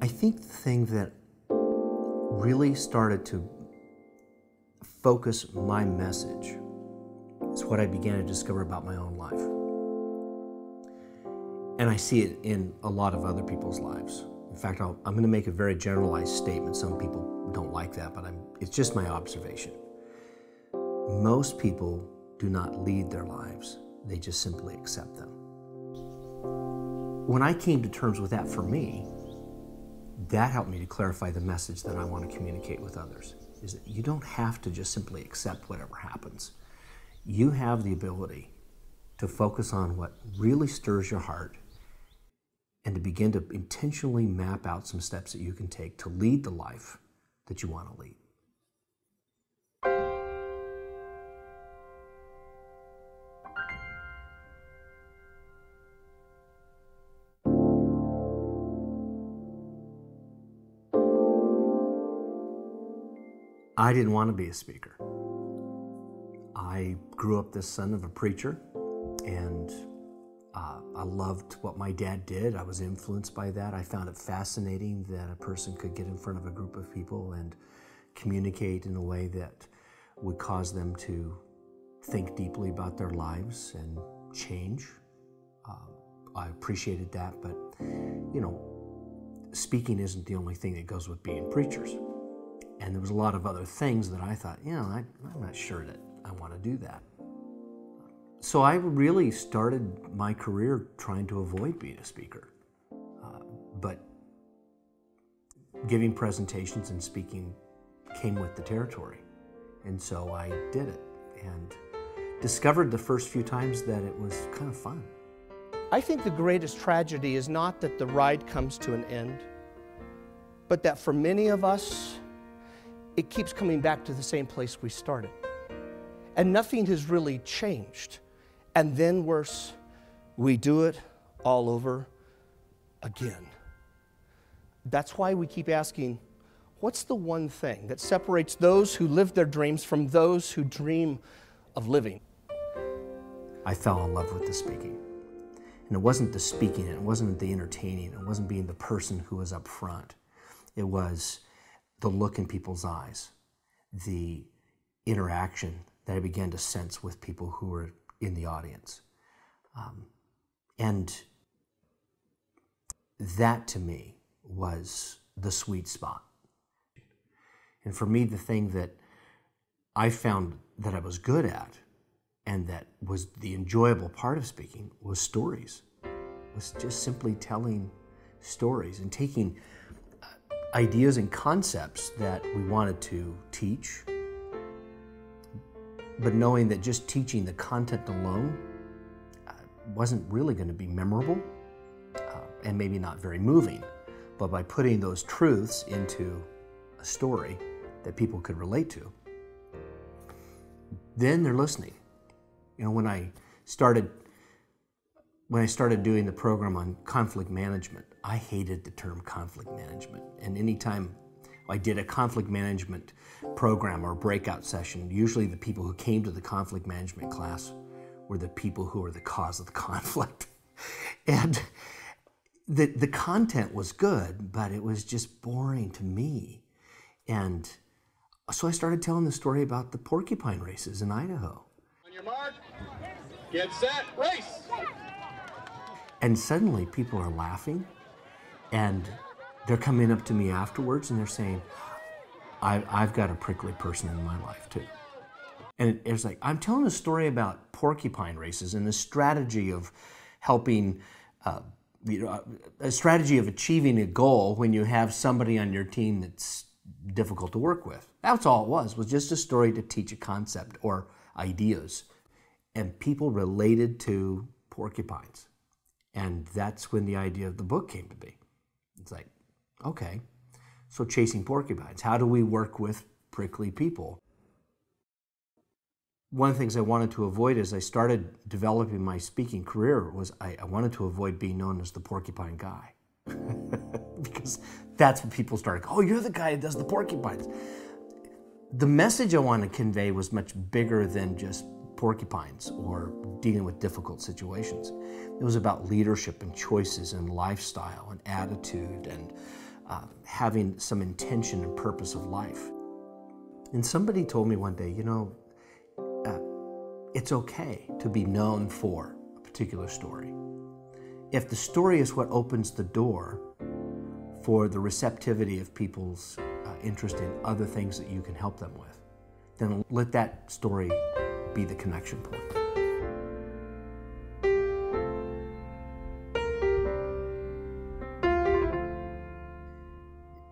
think the thing that really started to focus my message is what I began to discover about my own life. And I see it in a lot of other people's lives. In fact, I'm going to make a very generalized statement. Some people don't like that, but it's just my observation. Most people do not lead their lives. They just simply accept them. When I came to terms with that for me, that helped me to clarify the message that I want to communicate with others, is that you don't have to just simply accept whatever happens. You have the ability to focus on what really stirs your heart and to begin to intentionally map out some steps that you can take to lead the life that you want to lead. I didn't want to be a speaker. I grew up the son of a preacher, and I loved what my dad did. I was influenced by that. I found it fascinating that a person could get in front of a group of people and communicate in a way that would cause them to think deeply about their lives and change. I appreciated that, but you know, speaking isn't the only thing that goes with being preachers. And there was a lot of other things that I thought, you know, I'm not sure that I want to do that. So I really started my career trying to avoid being a speaker. But giving presentations and speaking came with the territory. And so I did it and discovered the first few times that it was kind of fun. I think the greatest tragedy is not that the ride comes to an end, but that for many of us, it keeps coming back to the same place we started. And nothing has really changed. And then worse, we do it all over again. That's why we keep asking, what's the one thing that separates those who live their dreams from those who dream of living? I fell in love with the speaking. And it wasn't the speaking, it wasn't the entertaining, it wasn't being the person who was up front. It was the look in people's eyes, the interaction that I began to sense with people who were in the audience. And that to me was the sweet spot. And for me, the thing that I found that I was good at and that was the enjoyable part of speaking was stories. It was just simply telling stories and taking ideas and concepts that we wanted to teach, but knowing that just teaching the content alone wasn't really going to be memorable and maybe not very moving. But by putting those truths into a story that people could relate to, then they're listening. You know, when I started doing the program on conflict management, I hated the term conflict management. And anytime I did a conflict management program or breakout session, usually the people who came to the conflict management class were the people who were the cause of the conflict. And the content was good, but it was just boring to me. And so I started telling the story about the porcupine races in Idaho. On your mark, get set, race! And suddenly people are laughing, and they're coming up to me afterwards and they're saying, I've got a prickly person in my life too. And it's like, I'm telling a story about porcupine races and the strategy of helping, a strategy of achieving a goal when you have somebody on your team that's difficult to work with. That's all it was just a story to teach a concept or ideas. And people related to porcupines. And that's when the idea of the book came to be. It's like, okay, so chasing porcupines, how do we work with prickly people? One of the things I wanted to avoid as I started developing my speaking career was I wanted to avoid being known as the porcupine guy. Because that's what people started, oh, you're the guy that does the porcupines. The message I wanted to convey was much bigger than just porcupines or dealing with difficult situations. It was about leadership and choices and lifestyle and attitude and having some intention and purpose of life. And somebody told me one day, you know, it's okay to be known for a particular story. If the story is what opens the door for the receptivity of people's interest in other things that you can help them with, then let that story be the connection point.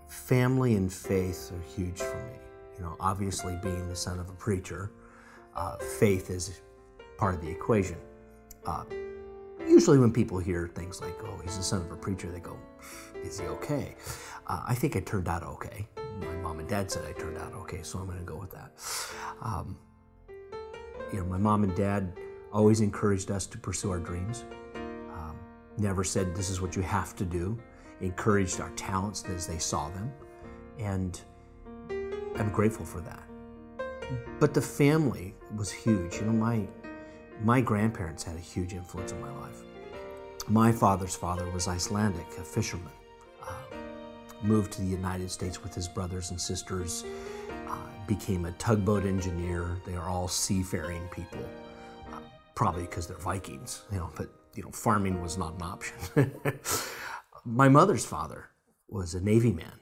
Family and faith are huge for me. You know, obviously being the son of a preacher, faith is part of the equation. Usually when people hear things like, oh, he's the son of a preacher, they go, is he okay? I think I turned out okay. My mom and dad said I turned out okay, so I'm going to go with that. You know, my mom and dad always encouraged us to pursue our dreams. Never said this is what you have to do. Encouraged our talents as they saw them. And I'm grateful for that. But the family was huge. You know, my grandparents had a huge influence on my life. My father's father was Icelandic, a fisherman. Moved to the United States with his brothers and sisters, became a tugboat engineer. They are all seafaring people, probably because they're Vikings, you know, but you know, farming was not an option. My mother's father was a Navy man,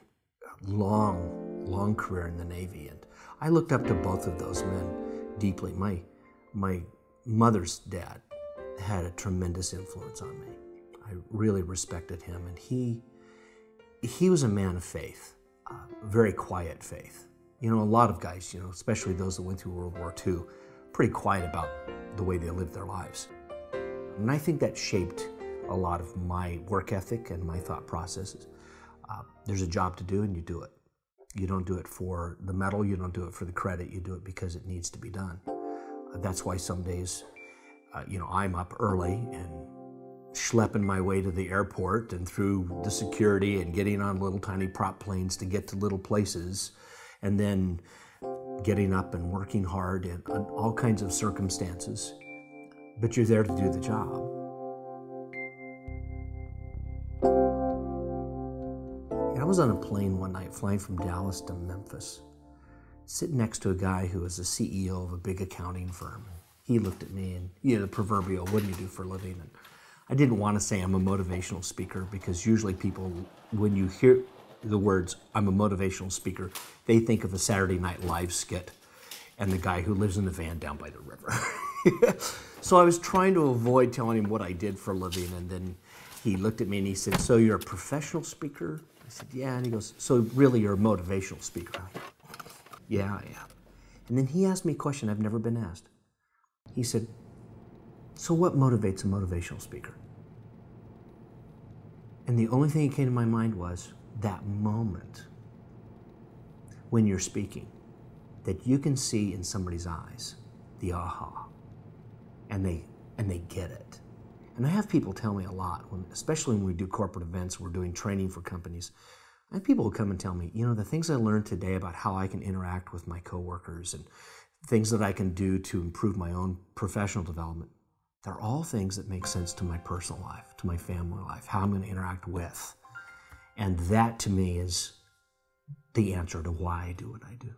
a long career in the Navy, and I looked up to both of those men deeply. My mother's dad had a tremendous influence on me. I really respected him, and he was a man of faith, very quiet faith. You know, a lot of guys, you know, especially those that went through World War II, pretty quiet about the way they lived their lives. And I think that shaped a lot of my work ethic and my thought processes. There's a job to do and you do it. You don't do it for the medal, you don't do it for the credit, you do it because it needs to be done. That's why some days, you know, I'm up early and schlepping my way to the airport and through the security and getting on little tiny prop planes to get to little places, and then getting up and working hard in all kinds of circumstances. But you're there to do the job. I was on a plane one night flying from Dallas to Memphis, sitting next to a guy who was the CEO of a big accounting firm. He looked at me and, you know, the proverbial, what do you do for a living? And I didn't want to say I'm a motivational speaker, because usually people, when you hear the words, I'm a motivational speaker, they think of a Saturday Night Live skit and the guy who lives in the van down by the river. So I was trying to avoid telling him what I did for a living, and then he looked at me and he said, so you're a professional speaker? I said, yeah. And he goes, so really you're a motivational speaker? Yeah, I am. And then he asked me a question I've never been asked. He said, so what motivates a motivational speaker? And the only thing that came to my mind was that moment when you're speaking, that you can see in somebody's eyes the aha, and they get it. And I have people tell me a lot, especially when we do corporate events, we're doing training for companies. I have people who come and tell me, you know, the things I learned today about how I can interact with my coworkers and things that I can do to improve my own professional development, they're all things that make sense to my personal life, to my family life, how I'm going to interact with. And that to me is the answer to why I do what I do.